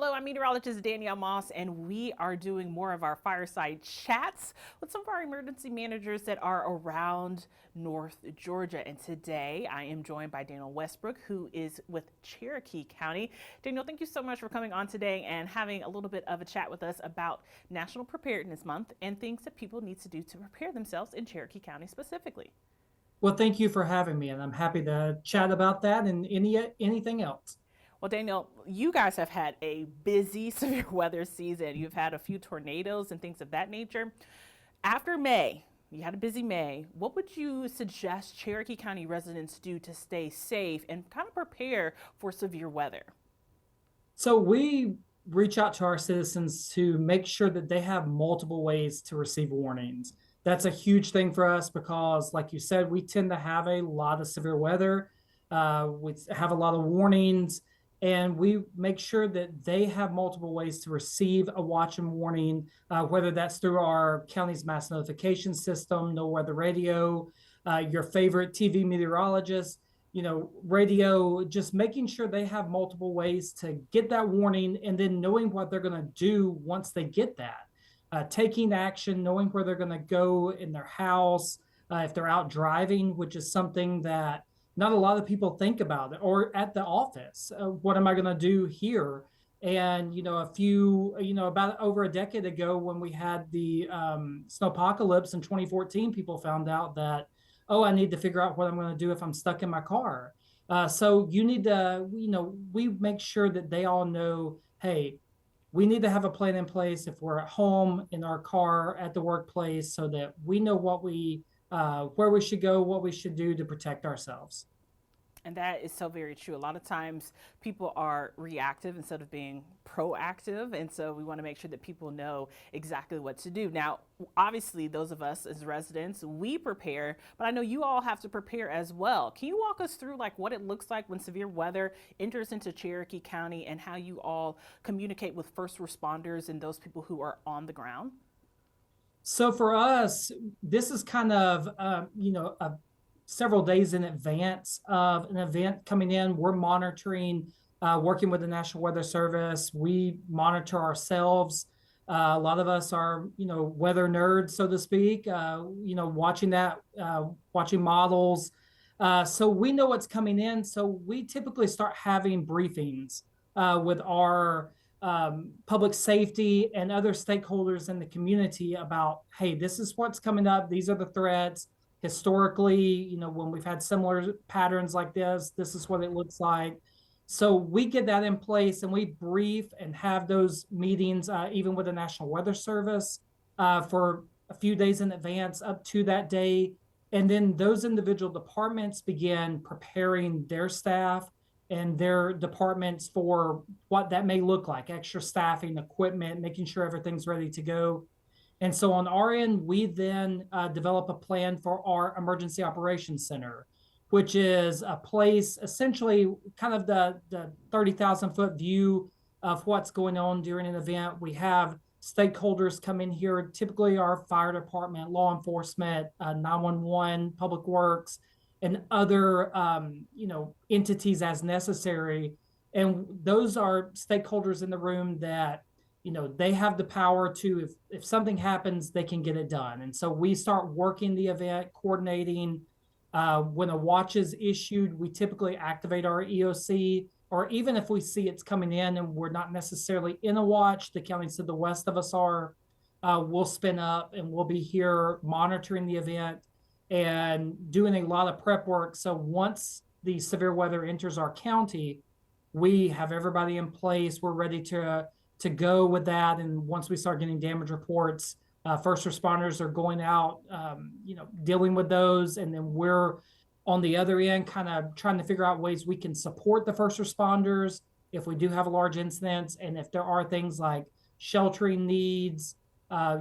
Hello, I'm meteorologist Danielle Moss, and we are doing more of our fireside chats with some of our emergency managers that are around North Georgia. And today I am joined by Daniel Westbrook, who is with Cherokee County. Daniel, thank you so much for coming on today and having a little bit of a chat with us about National Preparedness Month and things that people need to do to prepare themselves in Cherokee County specifically. Well, thank you for having me, and I'm happy to chat about that and anything else. Well, Daniel, you guys have had a busy severe weather season. You've had a few tornadoes and things of that nature. After May, you had a busy May. What would you suggest Cherokee County residents do to stay safe and kind of prepare for severe weather? So we reach out to our citizens to make sure that they have multiple ways to receive warnings. That's a huge thing for us because, like you said, we tend to have a lot of severe weather. We have a lot of warnings, and we make sure that they have multiple ways to receive a watch and warning, whether that's through our county's mass notification system, no weather radio, your favorite TV meteorologist, radio, just making sure they have multiple ways to get that warning and then knowing what they're going to do once they get that. Taking action, knowing where they're going to go in their house, if they're out driving, which is something that not a lot of people think about, it, or at the office. What am I going to do here? And, about over a decade ago when we had the snowpocalypse in 2014, people found out that, oh, I need to figure out what I'm going to do if I'm stuck in my car. So you need to, we make sure that they all know, hey, we need to have a plan in place if we're at home, in our car, at the workplace, so that we know where we should go, what we should do to protect ourselves. And that is so very true. A lot of times people are reactive instead of being proactive. And so we want to make sure that people know exactly what to do. Now, obviously, those of us as residents, we prepare, but I know you all have to prepare as well. Can you walk us through like what it looks like when severe weather enters into Cherokee County and how you all communicate with first responders and those people who are on the ground? So for us, this is kind of, several days in advance of an event coming in. We're monitoring, working with the National Weather Service. We monitor ourselves. A lot of us are, weather nerds, so to speak, watching watching models. So we know what's coming in. So we typically start having briefings with our public safety and other stakeholders in the community about, hey, this is what's coming up. These are the threats. Historically, when we've had similar patterns like this is what it looks like. So we get that in place and we brief and have those meetings, even with the National Weather Service, for a few days in advance up to that day. And then those individual departments begin preparing their staff and their departments for what that may look like: extra staffing, equipment, making sure everything's ready to go. And so on our end, we then develop a plan for our emergency operations center, which is a place, essentially kind of the 30,000 foot view of what's going on during an event. We have stakeholders come in here, typically our fire department, law enforcement, 911, public works, and other entities as necessary. And those are stakeholders in the room that they have the power to, if something happens, they can get it done. And so we start working the event, coordinating. When a watch is issued, we typically activate our EOC, or even if we see it's coming in and we're not necessarily in a watch, the counties to the west of us are, we'll spin up and we'll be here monitoring the event and doing a lot of prep work. So once the severe weather enters our county, we have everybody in place. We're ready to go with that. And once we start getting damage reports, first responders are going out, dealing with those. And then we're on the other end, kind of trying to figure out ways we can support the first responders if we do have a large incident. And if there are things like sheltering needs,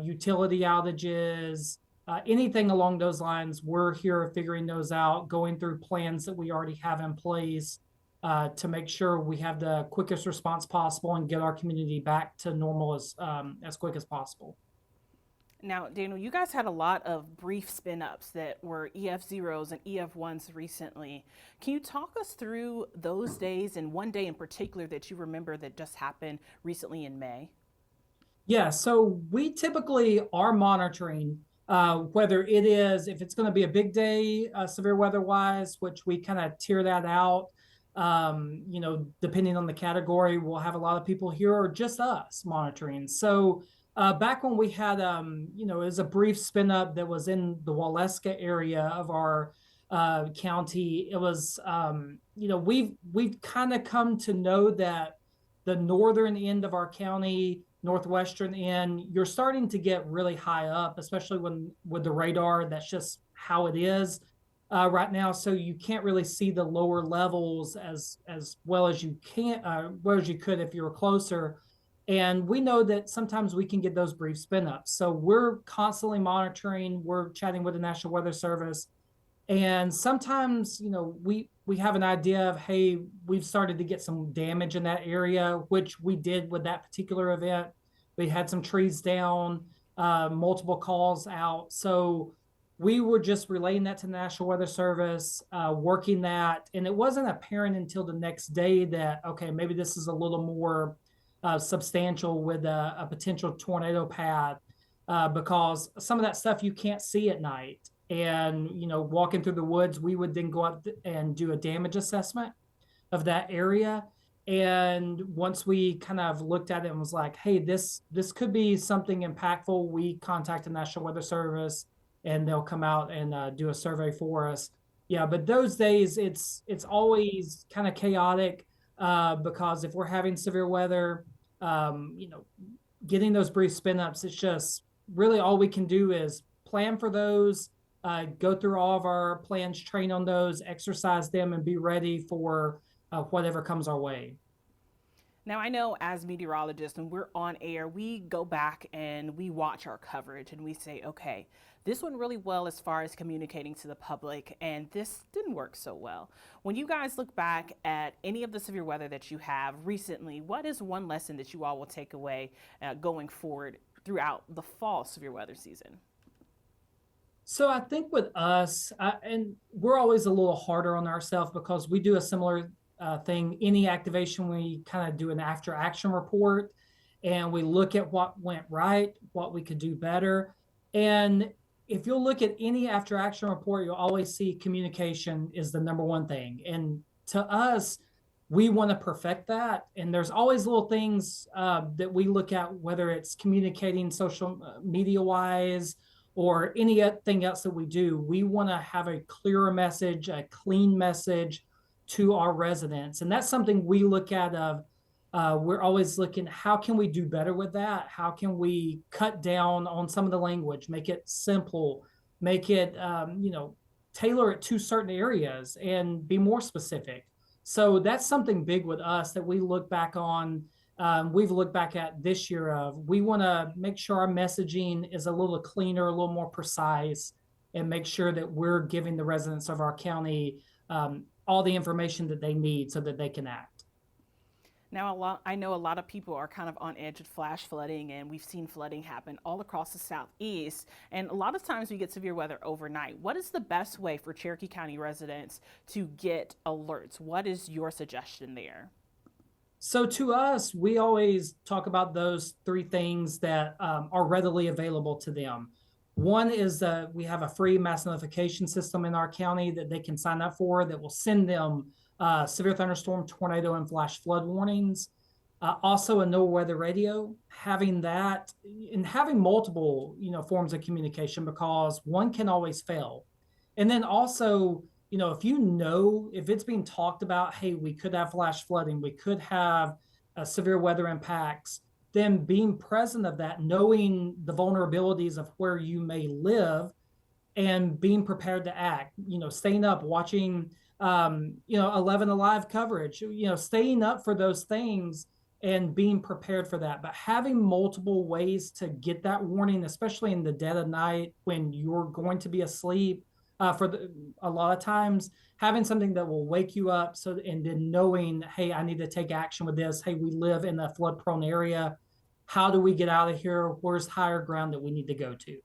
utility outages, anything along those lines, we're here figuring those out, going through plans that we already have in place to make sure we have the quickest response possible and get our community back to normal as quick as possible. Now, Daniel, you guys had a lot of brief spin ups that were EF zeros and EF ones recently. Can you talk us through those days and one day in particular that you remember that just happened recently in May? Yeah, so we typically are monitoring whether it is, if it's going to be a big day, severe weather wise, which we kind of tier that out. Depending on the category, we'll have a lot of people here or just us monitoring. So back when we had, it was a brief spin up that was in the Waleska area of our county. It was, we've kind of come to know that the northern end of our county, northwestern end, you're starting to get really high up, especially when with the radar. That's just how it is right now. So you can't really see the lower levels as well as you can, well as you could if you were closer. And we know that sometimes we can get those brief spin ups. So we're constantly monitoring. We're chatting with the National Weather Service, and sometimes we have an idea of, hey, we've started to get some damage in that area, which we did with that particular event. We had some trees down, multiple calls out. So we were just relaying that to the National Weather Service, working that, and it wasn't apparent until the next day that, okay, maybe this is a little more substantial with a potential tornado path, because some of that stuff you can't see at night. And walking through the woods, we would then go up and do a damage assessment of that area. And once we kind of looked at it and was like, hey, this could be something impactful, we contact the National Weather Service and they'll come out and do a survey for us. Yeah, but those days it's always kind of chaotic, because if we're having severe weather, getting those brief spin ups, it's just really all we can do is plan for those, go through all of our plans, train on those, exercise them, and be ready for whatever comes our way. Now, I know as meteorologists, when we're on air, we go back and we watch our coverage and we say, okay, this went really well as far as communicating to the public, and this didn't work so well. When you guys look back at any of the severe weather that you have recently, what is one lesson that you all will take away going forward throughout the fall severe weather season? So I think with us, and we're always a little harder on ourselves because we do a similar thing. Any activation, we kind of do an after action report and we look at what went right, what we could do better. And if you'll look at any after action report, you'll always see communication is the number one thing. And to us, we want to perfect that. And there's always little things that we look at, whether it's communicating social media wise or anything else that we do. We want to have a clearer message, a clean message to our residents. And that's something we look at of, we're always looking, how can we do better with that? How can we cut down on some of the language, make it simple, make it, tailor it to certain areas and be more specific. So that's something big with us that we look back on. We've looked back at this year of, we want to make sure our messaging is a little cleaner, a little more precise, and make sure that we're giving the residents of our county all the information that they need so that they can act. Now, I know a lot of people are kind of on edge with flash flooding, and we've seen flooding happen all across the southeast. And a lot of times we get severe weather overnight. What is the best way for Cherokee County residents to get alerts? What is your suggestion there? So to us, we always talk about those three things that are readily available to them. One is that we have a free mass notification system in our county that they can sign up for that will send them severe thunderstorm, tornado, and flash flood warnings. Also a no weather radio, having that and having multiple, forms of communication, because one can always fail. And then also, if it's being talked about, hey, we could have flash flooding, we could have severe weather impacts, then being present of that, knowing the vulnerabilities of where you may live and being prepared to act, staying up, watching, 11 Alive coverage, staying up for those things and being prepared for that. But having multiple ways to get that warning, especially in the dead of night when you're going to be asleep, a lot of times, having something that will wake you up. So, and then knowing, hey, I need to take action with this. Hey, we live in a flood prone area. how do we get out of here? Where's higher ground that we need to go to?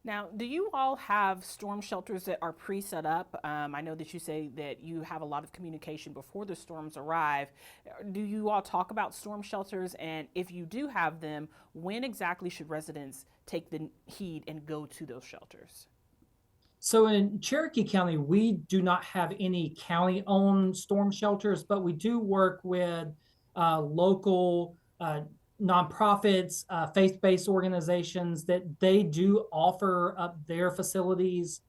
Now, do you all have storm shelters that are pre-set up? I know that you say that you have a lot of communication before the storms arrive. Do you all talk about storm shelters? And if you do have them, when exactly should residents take the heed and go to those shelters? So in Cherokee County, we do not have any county-owned storm shelters, but we do work with local nonprofits, faith-based organizations that they do offer up their facilities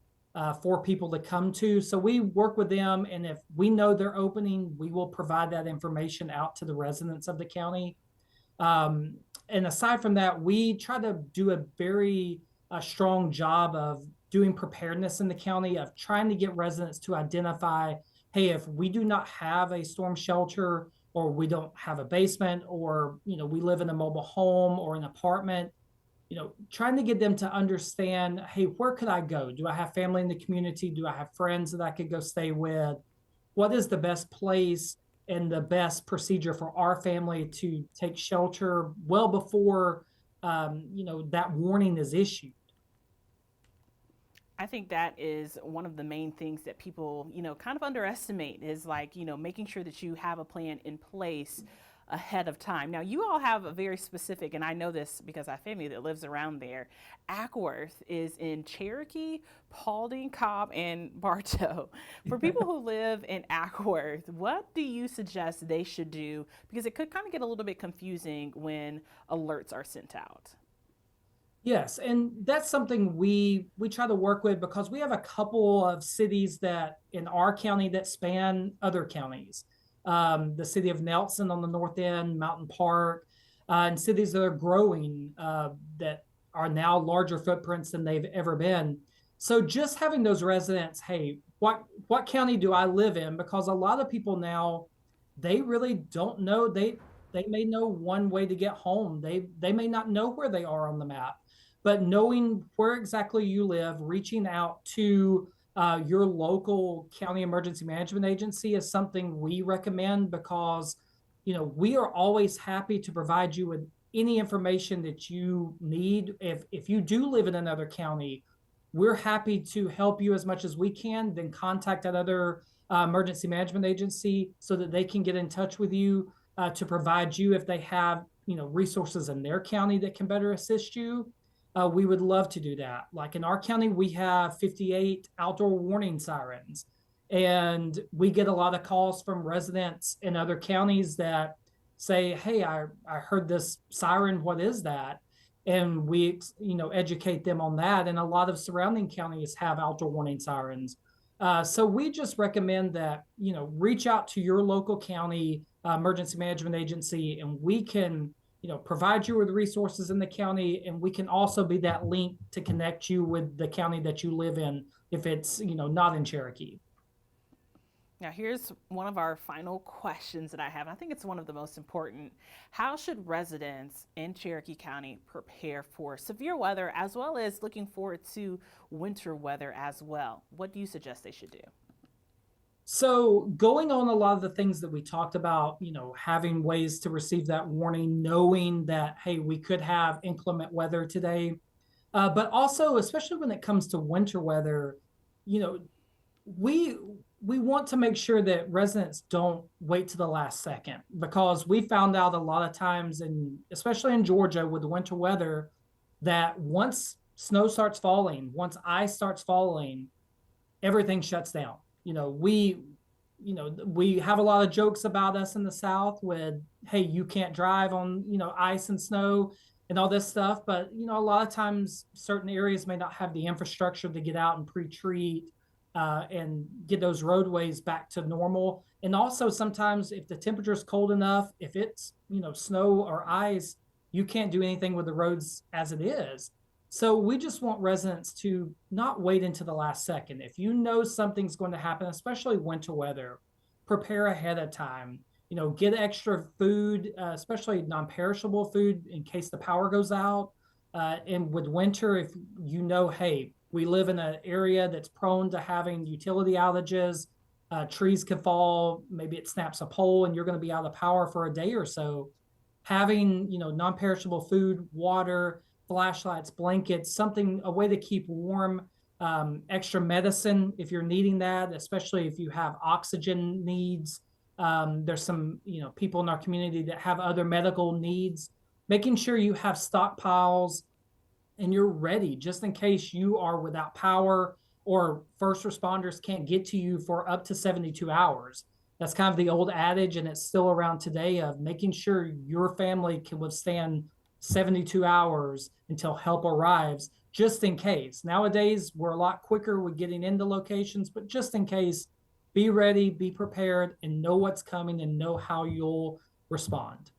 for people to come to. So we work with them, and if we know they're opening, we will provide that information out to the residents of the county. And aside from that, we try to do a very strong job of doing preparedness in the county, of trying to get residents to identify, hey, if we do not have a storm shelter, or we don't have a basement, or we live in a mobile home or an apartment, trying to get them to understand, hey, where could I go? Do I have family in the community? Do I have friends that I could go stay with? What is the best place and the best procedure for our family to take shelter well before that warning is issued? I think that is one of the main things that people, kind of underestimate is like, making sure that you have a plan in place ahead of time. Now, you all have a very specific, and I know this because I have family that lives around there. Ackworth is in Cherokee, Paulding, Cobb, and Bartow. For people who live in Ackworth, what do you suggest they should do? Because it could kind of get a little bit confusing when alerts are sent out. Yes, and that's something we try to work with, because we have a couple of cities that in our county that span other counties. The city of Nelson on the north end, Mountain Park, and cities that are growing that are now larger footprints than they've ever been. So just having those residents, hey, what county do I live in? Because a lot of people now, they really don't know. They may know one way to get home. They may not know where they are on the map, but knowing where exactly you live, reaching out to your local county emergency management agency is something we recommend, because we are always happy to provide you with any information that you need. If you do live in another county, we're happy to help you as much as we can. Then contact that other emergency management agency so that they can get in touch with you to provide you, if they have resources in their county that can better assist you. We would love to do that. Like in our county, we have 58 outdoor warning sirens, and we get a lot of calls from residents in other counties that say, hey, I heard this siren, what is that? And we educate them on that. And a lot of surrounding counties have outdoor warning sirens. So we just recommend that reach out to your local county emergency management agency, and we can provide you with resources in the county, and we can also be that link to connect you with the county that you live in if it's not in Cherokee. Now, here's one of our final questions that I have. I think it's one of the most important. How should residents in Cherokee County prepare for severe weather, as well as looking forward to winter weather as well? What do you suggest they should do? So going on a lot of the things that we talked about, having ways to receive that warning, knowing that, hey, we could have inclement weather today, but also, especially when it comes to winter weather, we we want to make sure that residents don't wait to the last second, because we found out a lot of times, and especially in Georgia with the winter weather, that once snow starts falling, once ice starts falling, everything shuts down. We have a lot of jokes about us in the South with, hey, you can't drive on, ice and snow and all this stuff. But, a lot of times certain areas may not have the infrastructure to get out and pre-treat and get those roadways back to normal. And also sometimes if the temperature is cold enough, if it's, snow or ice, you can't do anything with the roads as it is. So we just want residents to not wait until the last second. If you know something's going to happen, especially winter weather, prepare ahead of time. Get extra food, especially non-perishable food, in case the power goes out. And with winter, if hey, we live in an area that's prone to having utility outages, trees could fall, maybe it snaps a pole and you're going to be out of power for a day or so. having, non-perishable food, water, flashlights, blankets, something, a way to keep warm, extra medicine if you're needing that, especially if you have oxygen needs. There's some, people in our community that have other medical needs. Making sure you have stockpiles and you're ready just in case you are without power or first responders can't get to you for up to 72 hours. That's kind of the old adage, and it's still around today, of making sure your family can withstand 72 hours until help arrives, just in case. Nowadays, we're a lot quicker with getting into locations, but just in case, be ready, be prepared, and know what's coming and know how you'll respond.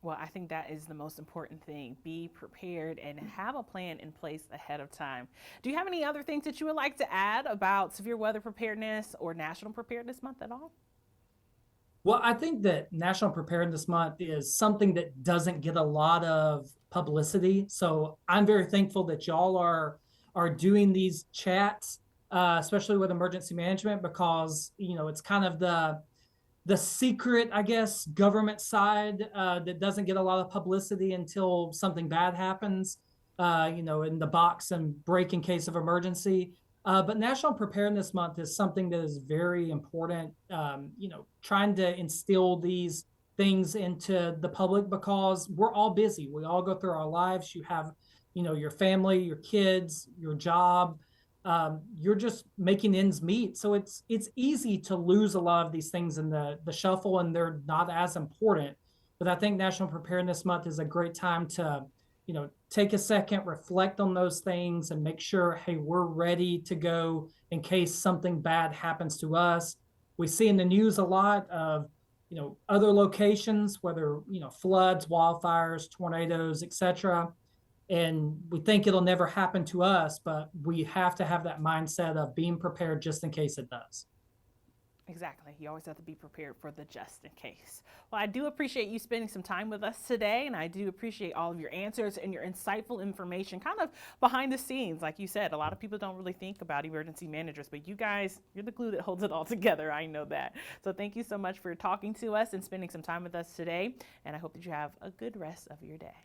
Well, I think that is the most important thing. Be prepared and have a plan in place ahead of time. Do you have any other things that you would like to add about severe weather preparedness or National Preparedness Month at all? Well, I think that National Preparedness Month is something that doesn't get a lot of publicity. So I'm very thankful that y'all are doing these chats, especially with emergency management, because it's kind of the secret, I guess, government side that doesn't get a lot of publicity until something bad happens, in the box and break in case of emergency. But National Preparedness Month is something that is very important, trying to instill these things into the public because we're all busy. We all go through our lives. You have, your family, your kids, your job. You're just making ends meet. So it's easy to lose a lot of these things in the shuffle, and they're not as important. But I think National Preparedness Month is a great time to, take a second, reflect on those things, and make sure, hey, we're ready to go in case something bad happens to us. We see in the news a lot of, other locations, whether, floods, wildfires, tornadoes, etc. And we think it'll never happen to us, but we have to have that mindset of being prepared just in case it does. Exactly. You always have to be prepared for the just in case. Well, I do appreciate you spending some time with us today, and I do appreciate all of your answers and your insightful information, kind of behind the scenes. Like you said, a lot of people don't really think about emergency managers, but you guys, you're the glue that holds it all together. I know that. So thank you so much for talking to us and spending some time with us today, and I hope that you have a good rest of your day.